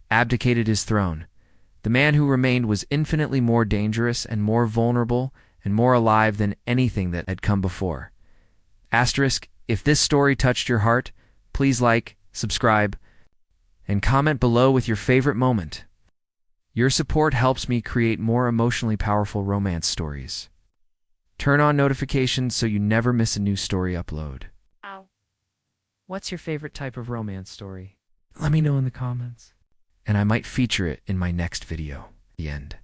abdicated his throne. The man who remained was infinitely more dangerous and more vulnerable and more alive than anything that had come before. Asterisk, if this story touched your heart, please like, subscribe, and comment below with your favorite moment. Your support helps me create more emotionally powerful romance stories. Turn on notifications so you never miss a new story upload. Ow. What's your favorite type of romance story? Let me know in the comments, and I might feature it in my next video. The end.